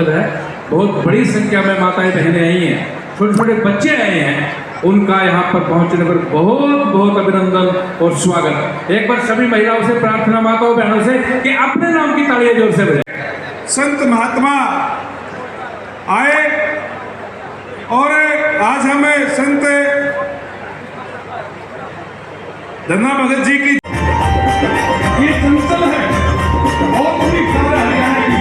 स्वागत है। बहुत बड़ी संख्या में माताएं बहनें आई हैं, छोटे छोटे बच्चे आए हैं, उनका यहाँ पर पहुंचने पर बहुत बहुत अभिनंदन और स्वागत। एक बार सभी महिलाओं से प्रार्थना, माताओं बहनों से, कि अपने नाम की तालियां जोर से बजाएं। संत महात्मा आए और आज हमें संत धन्ना भगत जी की ये संस्थल है और पूरी हरियाणा की।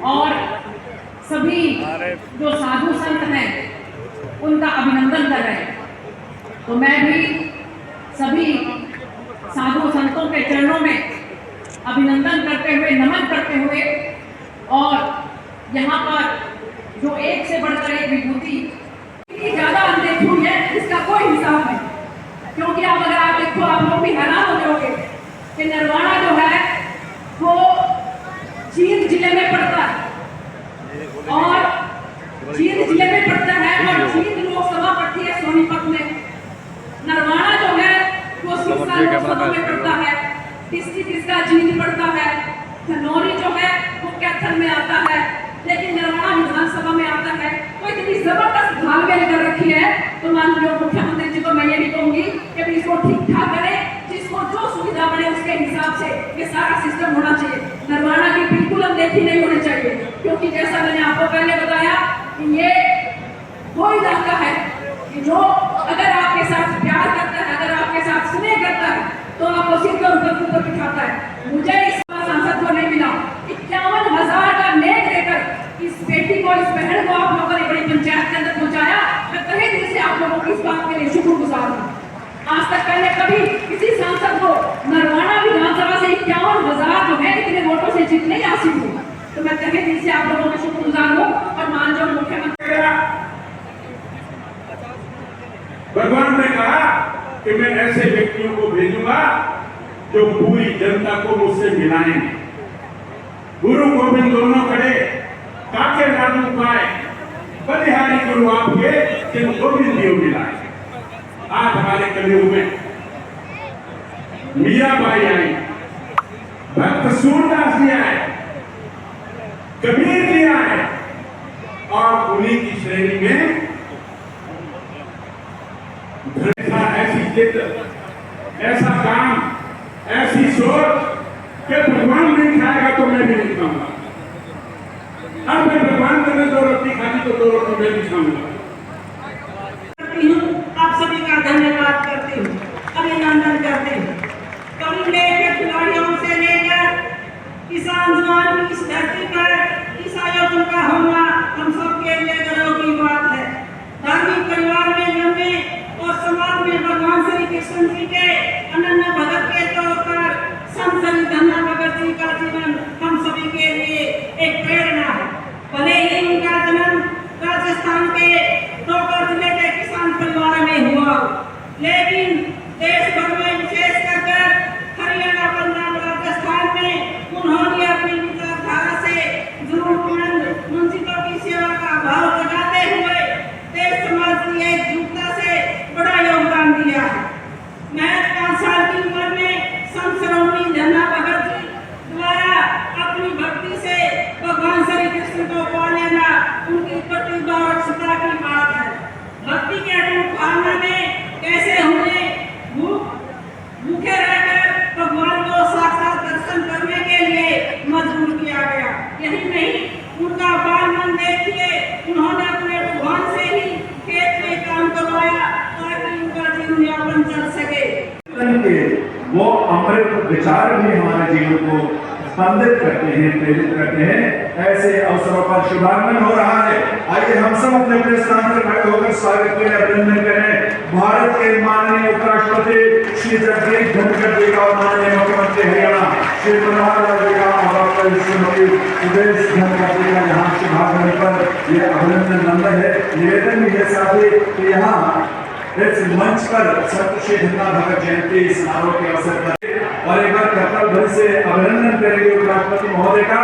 और सभी जो साधु संत हैं उनका अभिनंदन कर रहे हैं। तो मैं भी सभी साधु संतों के चरणों में अभिनंदन करते हुए, नमन करते हुए, और यहाँ पर जो एक से बढ़कर एक विभूति इतनी ज्यादा अनदेखी हुई है, इसका कोई हिसाब नहीं। क्योंकि अब अगर आप देखो, आप लोग भी हैरान हो जाओगे कि नरवाना जो है वो जींद जिले में पड़ता है और जींद जिले में पड़ता है और जींद लोकसभा पड़ती है सोनीपत में। नरवाना जो है वो सिरसा लोकसभा में पड़ता है, डिस्ट्रिक्ट इसका जींद पड़ता है। धनौरी जो है वो कैथल में आता है, लेकिन नरवाना विधानसभा में आता है। तो इतनी जबरदस्त घालमेल कर रखी है। तो माननीय मुख्यमंत्री जी को मैं ये भी कहूंगी कि इसको ठीक ठाक करें, जिसको जो सुविधा बने उसके हिसाब से ये सारा सिस्टम होना चाहिए। नरवाना की बिल्कुल अनदेखी नहीं होनी चाहिए, क्योंकि जैसा मैंने आपको पहले बताया कि ये वो इलाका है कि जो अगर आपके साथ प्यार करता है, अगर आपके साथ स्नेह करता है, तो आपको सिर के ऊपर बिठाता है। मुझे इस सांसद को नहीं मिला, 51,000 का नेट लेकर इस बेटी को, इस बहन को आप लोगों ने बड़ी पंचायत के अंदर पहुंचाया। मैं तहे दिल से आप लोगों की इस बात के लिए शुक्रगुजार हूँ। आज तक पहले कभी किसी सांसद को नरवाना विधानसभा से 51,000 जो है इतने वोटों से जीतने हासिल हुई। तो मैं तहे दिल से आप लोगों के शुक्रगुजार हूँ। और माननीय मुख्यमंत्री, भगवान ने कहा कि मैं ऐसे व्यक्तियों को भेजूंगा जो पूरी जनता को मुझसे मिलाएंगे। गुरु गोविंद दोनों खड़े, काके नानू पाए, बलिहारी गुरु आपके, जिन गोविंद देव मिलाए। आज हमारे कलयुग में मीराबाई आई, भक्त सूरदास जी आए, कबीर जी आए, और उन्हीं की श्रेणी में ऐसी जिद, ऐसा काम, ऐसी सोच कि भगवान नहीं खाएगा तो मैं भी नहीं खाऊंगा। अब मैं भगवान को दो रोटी खाती तो 2 रोटी मैं भी खाऊंगा। आप सभी का धन्यवाद करती हूँ, अभिनंदन करती हूँ। कमले के खिलाड़ियों से लेकर किसान जवान की इस धरती पर इस आयोजन का होना हम सबके लिए गर्व की बात है। धार्मिक परिवार में जन्मे और समाज में भगवान श्री कृष्ण जी के अनन्य भगत के तौर पर संत श्री धन्ना भगत जी का जीवन हम सभी के लिए एक प्रेरणा है। भले ही उनका जन्म राजस्थान के रोहतक जिले के किसान परिवार में हुआ, लेकिन देश भर में विशेष कर हरियाणा, पंजाब, राजस्थान में उन्होंने अपनी विचारधारा कृष्ण को पा लेना उनकी प्रतिभा और सत्ता की बात है। भक्ति के अटूट भावना में कैसे उन्हें भूखे रहकर भगवान को साक्षात दर्शन करने के लिए मजबूर किया गया। यही नहीं, उनका बाल मन देखिए, उन्होंने अपने भगवान से ही खेत में काम करवाया ताकि उनका जीवन यापन चल सके। के वो अमृत विचार भी हमारे जीवन को स्पंदित करते हैं, प्रेरित करते हैं। ऐसे अवसरों पर शुभागमन हो रहा है। आइए हम सब अपने अपने स्थान पर खड़े होकर स्वागत करें, अभिनंदन करें भारत के माननीय उपराष्ट्रपति श्री जगदीप धनखड़ जी का और माननीय मुख्यमंत्री हरियाणा श्री मनोहर लाल जी का और डॉक्टर श्रीमती सुदेश धनखड़ जी का यहाँ शुभागमन पर यह अभिनंदन नम्र है। निवेदन भी है साथी कि यहाँ इस मंच पर संत श्री धन्ना भगत जयंती समारोह के अवसर पर और एक बार कर्तव्य ध्वनि से अभिनंदन करेंगे उपराष्ट्रपति महोदय का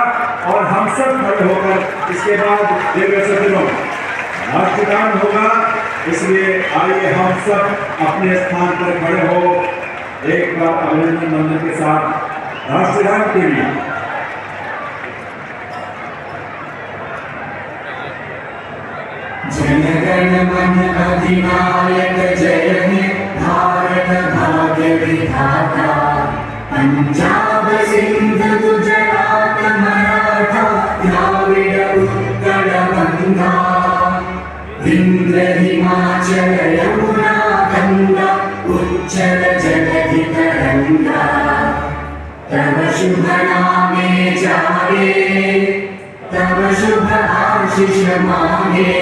और हम सब खड़े होकर इसके बाद दिव्य सदनों राष्ट्रगान होगा। इसलिए आइए हम सब अपने स्थान पर खड़े हो एक बार अभिनंदन वंदन के साथ राष्ट्रगान के लिए। जनगण मन अधिनायक जय हे भारत भाग्य विधाता पंजाब सिंध गुजरात मराठा द्राविड़ उत्कल गंगा विंध्य हिमाचल यमुना गंगा उच्चल जलधि तरंगा तव शुभ नामे जागे तव शुभ आशीष मांगे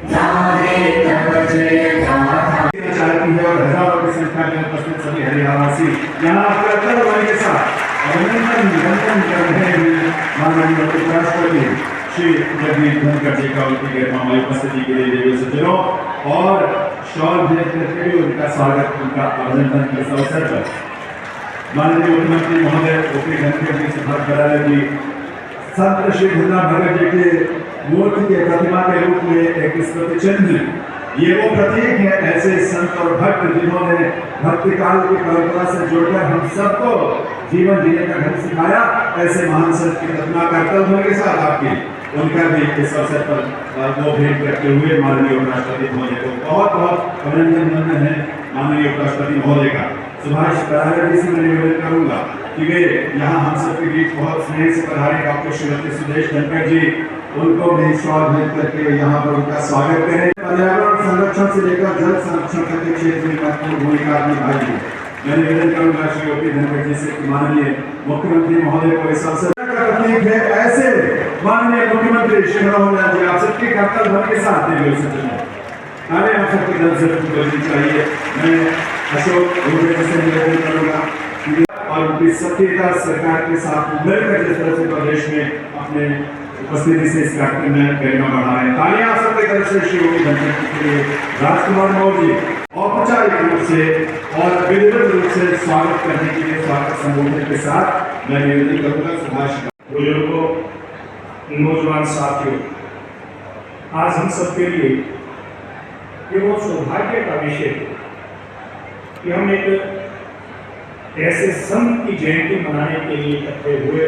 गाहे तव जय गाथा। चाहती है और हजारों की संख्या में उपस्थित सभी हरियाणावासी यहाँ कर्तव्य ध्वनि के साथ अभिनंदन वंदन कर रहे हैं माननीय उपराष्ट्रपति श्री जगदीप धनखड़ जी का उनकी गैरमामूली उपस्थिति के लिए देवी सज्जनों और शॉल भेंट करके भी उनका स्वागत, उनका अभिनंदन इस अवसर पर माननीय मुख्यमंत्री महोदय ओपी धनखड़ जी सिद्धार्थ बराला जी संत श्री धन्ना भगत जी के मूर्ति के प्रतिमा के रूप में एक स्मृति चिन्ह, ये वो प्रतीक है ऐसे संत और भक्त जिन्होंने भक्ति काल की परंपरा से जुड़कर हम सबको जीवन जीने का ढंग सिखाया। ऐसे महान संत की प्रतिमा कर्तव्य के साथ आपकी उनका भी इस अवसर पर वो भेंट करते हुए माननीय उपराष्ट्रपति महोदय को बहुत बहुत अभिनंदन है। माननीय उपराष्ट्रपति महोदय का सुभाष बराला जी से मैं निवेदन करूंगा कि वे यहाँ हम सबके बीच बहुत स्नेह से पधारे डॉक्टर श्रीमती सुदेश धनखड़ जी, उनको भी स्वागत भेंट करके यहाँ पर उनका स्वागत करें। पर्यावरण संरक्षण से लेकर जल संरक्षण तक के क्षेत्र में महत्वपूर्ण भूमिका निभाई है। मैं निवेदन करूंगा श्री ओपी धनखड़ जी से माननीय मुख्यमंत्री महोदय को इस अवसर का प्रतीक है। ऐसे माननीय मुख्यमंत्री श्री मनोहर लाल जी आप सबके कर्तव्य ध्वनि के साथ देवी सज्जनों ताले आप सबकी तरफ से बोलनी चाहिए। मैं अशोक गुरुदेव से निवेदन करूंगा और उनकी सक्रियता सरकार के साथ मिलकर जिस तरह से प्रदेश में अपने उपस्थिति से इस कार्यक्रम में गरिमा बढ़ा रहे हैं। तालियां आप सबकी तरफ से श्री ओपी धनखड़ के लिए राजकुमार मौर्य जी औपचारिक रूप से और विधिवत रूप से स्वागत करने के लिए स्वागत संबोधन के साथ मैं निवेदन करूंगा। सुभाष बुजुर्गों, नौजवान साथियों, आज हम सबके लिए ये बहुत सौभाग्य का विषय है कि हम एक ऐसे संत की जयंती मनाने के लिए इकट्ठे हुए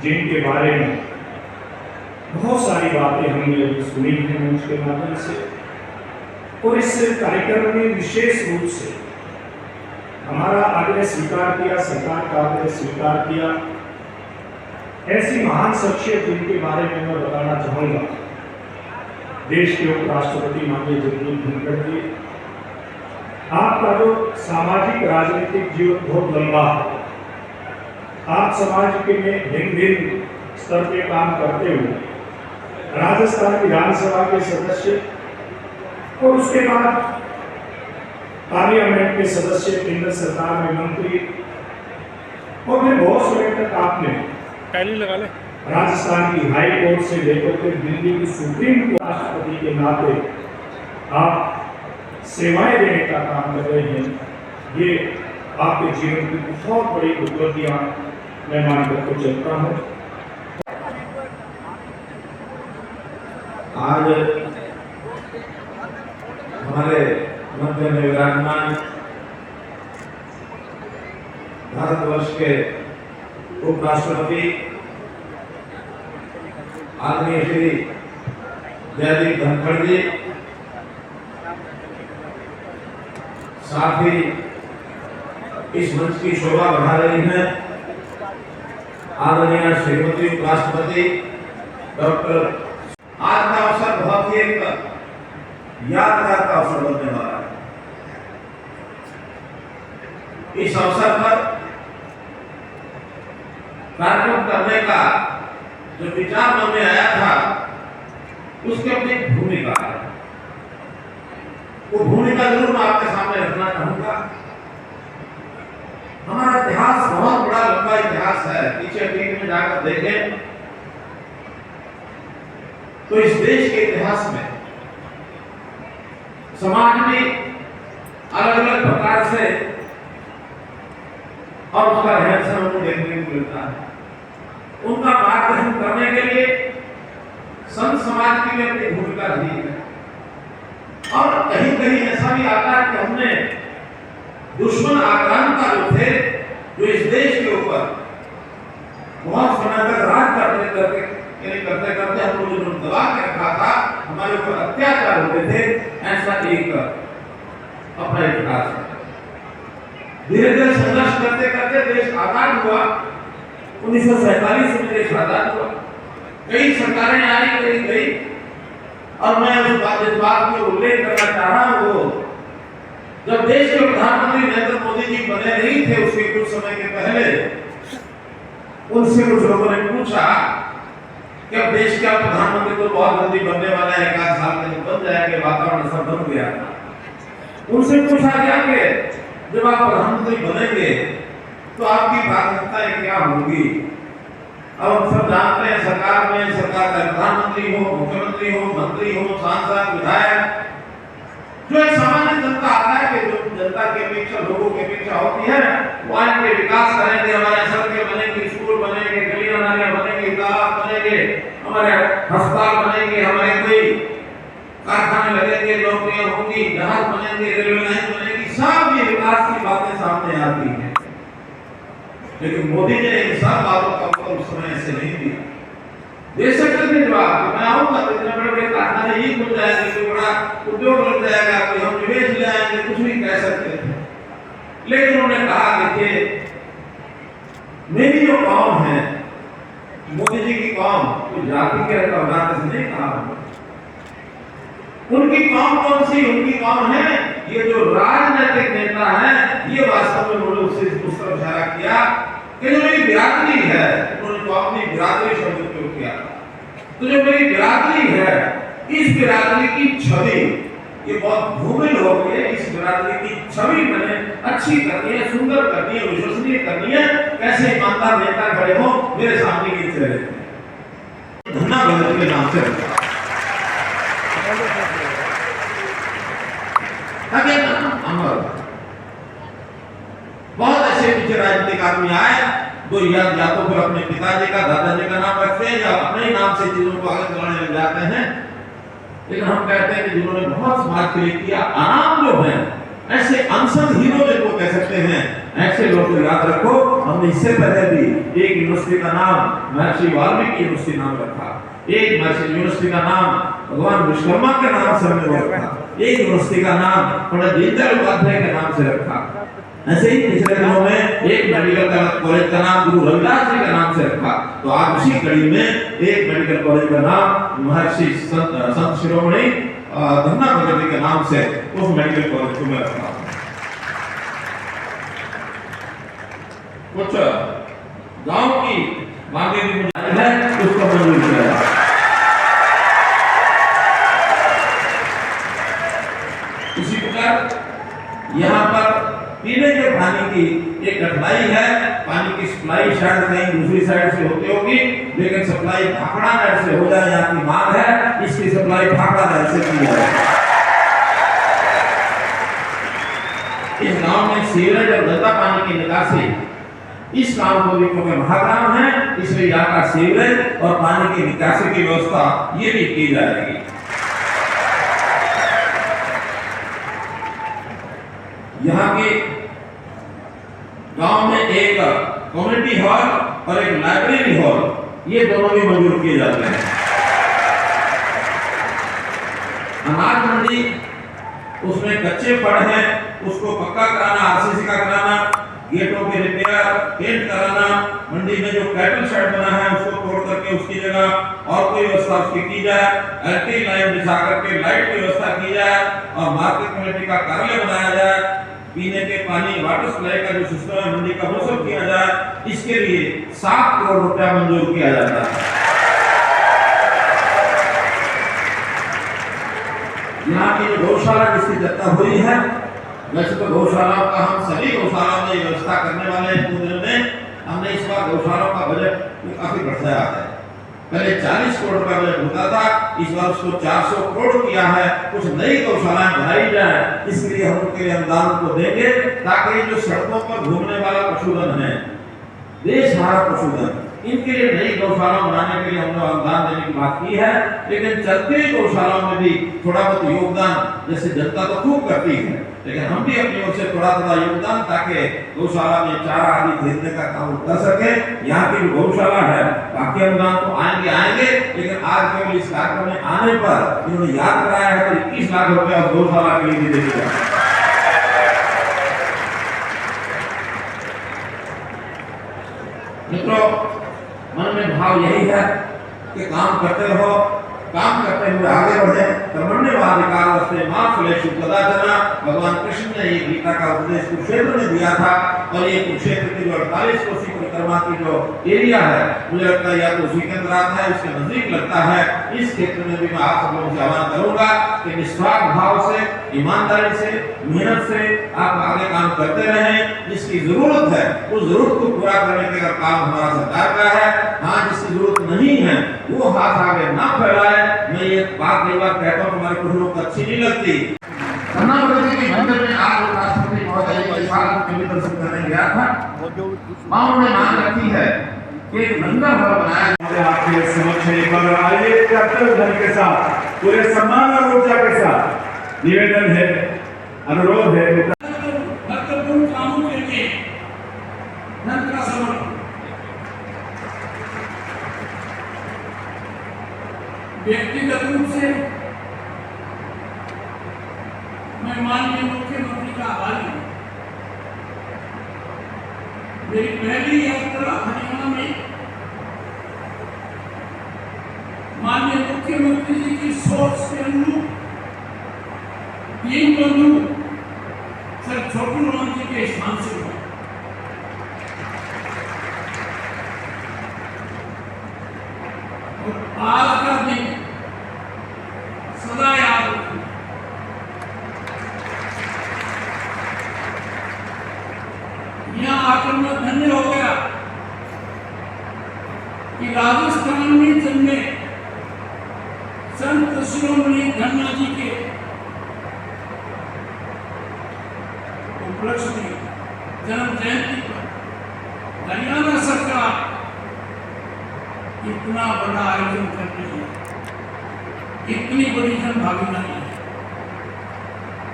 जिनके बारे में बहुत सारी बातें हमने अभी सुनी हैं मंच के माध्यम से, और इस कार्यक्रम में विशेष रूप से हमारा आग्रह स्वीकार किया, सरकार का आग्रह स्वीकार किया। ऐसी महान शख्सियत जिनके बारे में मैं बताना चाहूँगा, देश के उपराष्ट्रपति माननीय जगदीप धनखड़ जी, आपका जो सामाजिक राजनीतिक जीवन बहुत लंबा है। आप समाज के में भिन्न भिन्न स्तर पे काम करते हुए राजस्थान विधानसभा के सदस्य और उसके बाद पार्लियामेंट के सदस्य, केंद्र सरकार में मंत्री, और फिर बहुत समय तक आपने राजस्थान की हाई कोर्ट से लेकर के दिल्ली की सुप्रीम कोर्ट राष्ट्रपति के नाते आप सेवाएं देने का काम कर रहे हैं। ये आपके जीवन की बहुत बड़ी उपलब्धियां मैं मानकर को चलता हूँ। आज हमारे मध्य में विराजमान भारतवर्ष के उपराष्ट्रपति आदरणीय श्री जयदीप धनखड़ जी, साथ ही इस मंच की शोभा बढ़ा रही हैं आदरणीय श्रीमती उपराष्ट्रपति डॉक्टर। आज का अवसर बहुत ही एक यादगार का अवसर बनने वाला है। इस अवसर पर कार्यक्रम करने का जो विचार मन में आया था उसकी अपनी भूमिका है। वो भूमिका जरूर मैं आपके सामने रखना चाहूंगा। हमारा इतिहास बहुत बड़ा लंबा इतिहास है। पीछे अतीत में जाकर देखें तो इस देश के इतिहास में समाज में अलग अलग प्रकार से और उसका रहन सहन को देखने को मिलता है। उनका मार्गदर्शन करने के लिए संत समाज की भी अपनी भूमिका रही है। और कहीं कहीं ऐसा भी आता है कि हमने दुश्मन आक्रांता जो थे, जो इस देश के ऊपर बहुत समय तक राज करते करते हम लोग जो दबा के रखा था, हमारे ऊपर अत्याचार होते थे, ऐसा एक अपना इतिहास है। धीरे धीरे संघर्ष करते करते देश आजाद हुआ। 1947 में देश आजाद हुआ। कई सरकारें आई, कई गई, और मैं इस बात को उल्लेख करना चाह रहा हूँ। जब देश के प्रधानमंत्री नरेंद्र मोदी जी बने नहीं थे, उसके कुछ समय के पहले उनसे कुछ लोगों ने पूछा कि अब देश का प्रधानमंत्री तो बहुत जल्दी बनने वाला है, 1 साल में बन जाएंगे, वातावरण सब बन गया। उनसे पूछा गया कि जब आप प्रधानमंत्री बनेंगे तो आपकी प्राथमिकताएं क्या होंगी। अब हम सब जानते हैं सरकार में सरकार का प्रधानमंत्री हो, मुख्यमंत्री हो, मंत्री हो, सांसद, विधायक, जो एक सामान्य जनता आता है कि जो जनता की अपेक्षा, लोगों की अपेक्षा होती है, वो आएंगे, विकास करेंगे, हमारे सड़कें बनेंगी, स्कूल बनेंगे, गलियां नालियां बनेंगी, तालाब बनेंगे, हमारे अस्पताल बनेंगे, हमारे कोई कारखाने लगेंगे, नौकरियां होंगी, जहाज बनेंगे, रेलवे लाइन बनेगी, सब ये विकास की बातें सामने आती हैं। लेकिन मोदी ने इन सब बातों का उत्तर उस समय ऐसे नहीं दिया। दे सकते थे जवाब, मैं आऊंगा तो इतने बड़े बड़े कारखाने ही खुल जाएंगे, कोई बड़ा उद्योग लग जाएगा, कोई हम निवेश ले आएंगे, कुछ भी कह सकते थे। लेकिन उन्होंने कहा कि मेरी जो कौम है, मोदी जी की कौम, तो जाति के अवधारणा से नहीं कहा। उनकी कौम कौन सी? उनकी कौम है ये जो राजनीतिक नेता है, ये वास्तव में उन्होंने उससे उस तरफ इशारा किया कि जो मेरी बिरादरी है, उन्होंने तो अपनी बिरादरी शब्द उपयोग किया। तो जो मेरी बिरादरी है, इस बिरादरी की छवि ये बहुत धूमिल हो गई है। इस बिरादरी की छवि मैंने अच्छी करनी है, सुंदर करनी है, विश्वसनीय करनी है। कैसे ईमानदार नेता खड़े हो मेरे सामने ये चेहरे, धन्ना भगत के नाम से बहुत ऐसे पीछे राजनीतिक आदमी आए, तो या तो फिर अपने पिताजी का, दादाजी का नाम रखते हैं, या अपने ही नाम से चीजों को आगे चलाने लग जाते हैं। लेकिन हम कहते हैं कि जिन्होंने बहुत समाज के लिए किया, आराम जो है, ऐसे अनसंग हीरो जिनको कह सकते हैं, ऐसे लोग को याद रखो। हमने इससे पहले भी एक यूनिवर्सिटी का नाम महर्षि वाल्मीकि यूनिवर्सिटी नाम रखा, एक यूनिवर्सिटी का नाम भगवान विश्वकर्मा के नाम से हमने रखा, एक यूनिवर्सिटी का नाम पंडित दीनदयाल उपाध्याय के नाम से रखा। ऐसे ही पिछले दिनों में एक मेडिकल कॉलेज का नाम गुरु रविदास जी के नाम से रखा। तो आज उसी कड़ी में एक मेडिकल कॉलेज का नाम महर्षि संत शिरोमणि धन्ना भगत जी के नाम से उस मेडिकल कॉलेज को मैं रखा। कुछ गांव की मांगे भी मुझे है, उसको मंजूर किया। इसी प्रकार यहाँ पर पीने के पानी की एक कठिनाई है। पानी की सप्लाई शायद कहीं दूसरी साइड से होती होगी, लेकिन सप्लाई भाखड़ा नहर से हो जाए, यहाँ की मांग है, इसकी सप्लाई भाखड़ा नहर से की जाए। इस गांव में सीवरेज और गंदा पानी की निकासी, इस काम को भी क्योंकि महाग्राम है, इसलिए यहाँ का सीवरेज और पानी की निकासी की व्यवस्था ये भी की जाएगी। यहाँ के गांव में एक कम्युनिटी हॉल और एक लाइब्रेरी हॉल, ये दोनों भी मंजूर किए जाते हैं। अनाज मंडी उसमें कच्चे फड़ हैं, उसको पक्का कराना, आरसीसी का कराना, गेटों के रिपेयर, पेंट कराना, मंडी में जो कैटल शेड बना है उसको तोड़ करके उसकी जगह और कोई व्यवस्था उसकी की जाए, इलेक्ट्रिक लाइन बिछा करके लाइट की व्यवस्था की जाए और मार्केट कमेटी का कार्यालय बनाया जाए, पीने के पानी वाटर सप्लाई का जो सिस्टम है मंडी का वो सब किया जाए। इसके लिए 7 करोड़ रुपया मंजूर किया जाता है। यहाँ की जो गौशाला जिसकी चर्चा हुई है, वैसे तो गौशालाओं का हम सभी गौशालाओं में व्यवस्था करने वाले हैं। पूरे में हमने इस बार गौशालाओं का बजट काफी बढ़ाया है। पहले 40 करोड़ का बजट होता था, इस बार उसको 400 करोड़ किया है। कुछ नई गौशालाएं बनाई जाए, इसलिए हम उनके लिए अनुदान को देंगे ताकि जो सड़कों पर घूमने वाला पशुधन है, देश हमारा पशुधन, इनके लिए नई गौशाला बनाने के लिए हमने अनुदान देने की बात की है। लेकिन चलती गौशालाओं में भी थोड़ा बहुत योगदान, जैसे जनता तो खूब करती है, लेकिन हम भी अपनी ओर से थोड़ा थोड़ा योगदान ताकि गौशाला में चारा आदि खरीदने का काम कर सके। यहाँ की जो गौशाला है, बाकी अनुदान तो आएंगे, लेकिन आज केवल इस कार्यक्रम में आने पर इन्होंने याद कराया है तो 21 लाख रुपया गौशाला के लिए भी दे दिया। मित्रों, मन में भाव यही है कि काम करते रहो, काम करते हुए आगे बढ़े। कर्मण्येवाधिकारस्ते मा फलेषु कदाचन, भगवान कृष्ण ने ये गीता का उपदेश कुरुक्षेत्र में दिया था। और ये कुरुक्षेत्र की जो 48 कोसी परिक्रमा की जो एरिया है, मुझे लगता है या तो उसी के अंदर आता है, उसके नजदीक लगता है। इस क्षेत्र में भी मैं आप सब लोगों से आह्वान करूंगा कि निस्वार्थ भाव से, ईमानदारी से, मेहनत से आप आगे काम करते रहें। जिसकी जरूरत है उस जरूरत को पूरा करने का काम हमारा सरकार का है। हाँ, जिसकी जरूरत नहीं है वो हाथ आगे ना फैलाए। मैं ये बात कई बार कहता हूँ, हमारे कुछ लोग अच्छी नहीं लगती। प्रधानमंत्री के मंदिर में आज राष्ट्रपति महोदय के साथ दर्शन करने गया था। मां ने मांग रखी है कि एक लंगर हॉल बनाया। आपके समक्ष एक बार आइए कर्तव्य धन के साथ, पूरे सम्मान और ऊर्जा के साथ निवेदन है, अनुरोध है। महत्वपूर्ण कामों के लिए धन का समर्पण व्यक्तिगत रूप से मैं माननीय मुख्यमंत्री का आभारी हूं। मेरी पहली यात्रा हरियाणा में माननीय मुख्यमंत्री जी की सोच के अनुरूप तीन बंधु सर छोटू राम जी के स्थान से हुआ। और आज का दिन सदा याद रखूं। यहाँ आकर मैं धन्य हो गया कि राजस्थान में जन्मे संत शिरोमणि धन्ना जी के उपलक्ष्य में जन्म जयंती पर हरियाणा सरकार इतना बड़ा आयोजन कर रही है, इतनी बड़ी जन भागीदारी है।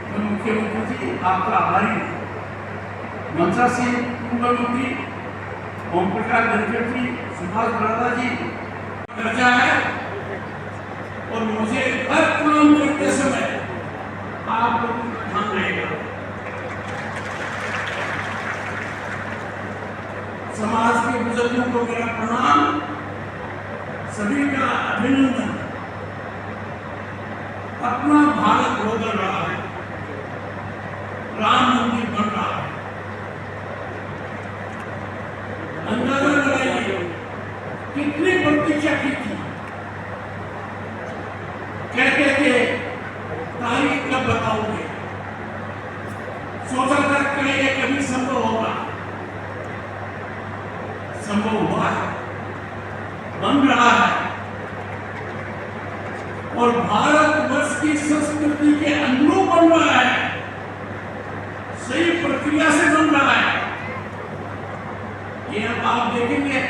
मैं मुख्यमंत्री जी आपका आभारी हूँ। मनसा सिंह पूर्व मंत्री, ओम प्रकाश धनखड़ जी, सुभाष बराला जी चर्चा है और मुझे हर काम करते समय आप लोगों का ध्यान रहेगा। समाज के बुजुर्गों को मेरा प्रणाम, सभी का अभिनंदन। अपना भारत बदल रहा है, राम मंदिर बन रहा है। अंदाजा लगाइए कितनी प्रतीक्षा की थी, कहते थे तारीख कब बताओगे, सोचा था कि ये कभी संभव होगा, संभव हुआ है, बन रहा है। और भारतवर्ष की संस्कृति के अनुरूप बन रहा है, सही प्रक्रिया से बन रहा है। ये अब आप देखेंगे।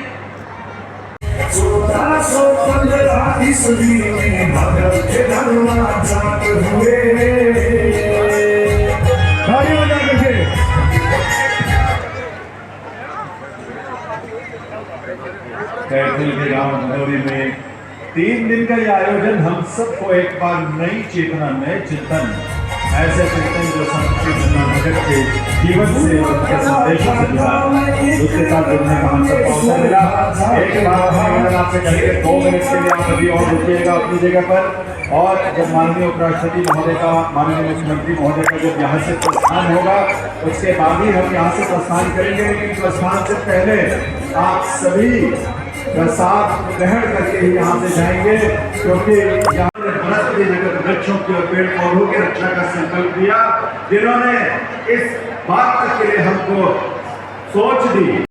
कैथल के गांव धनौरी में 3 दिन का ये आयोजन हम सबको एक बार नई चेतना, नए चिंतन, ऐसे चिंतन जो संत भगत के जीवन से और उनके संदेशों से जुड़ा, उसके साथ जुड़ने का हम सबको अवसर मिला। एक बार हम आपसे कहेंगे 2 मिनट के लिए आप अभी और रुकिएगा अपनी जगह पर, और जब माननीय उपराष्ट्रपति महोदय का, माननीय मुख्यमंत्री महोदय का जब यहाँ से प्रस्थान होगा, उसके बाद ही हम यहाँ से प्रस्थान करेंगे। लेकिन प्रस्थान से पहले आप सभी प्रसाद ग्रहण करके ही यहाँ से जाएंगे, क्योंकि यहाँ वनस्पति जगत वृक्षों की और पेड़ पौधों की रक्षा का संकल्प लिया, जिन्होंने इस बात के लिए हमको सोच दी।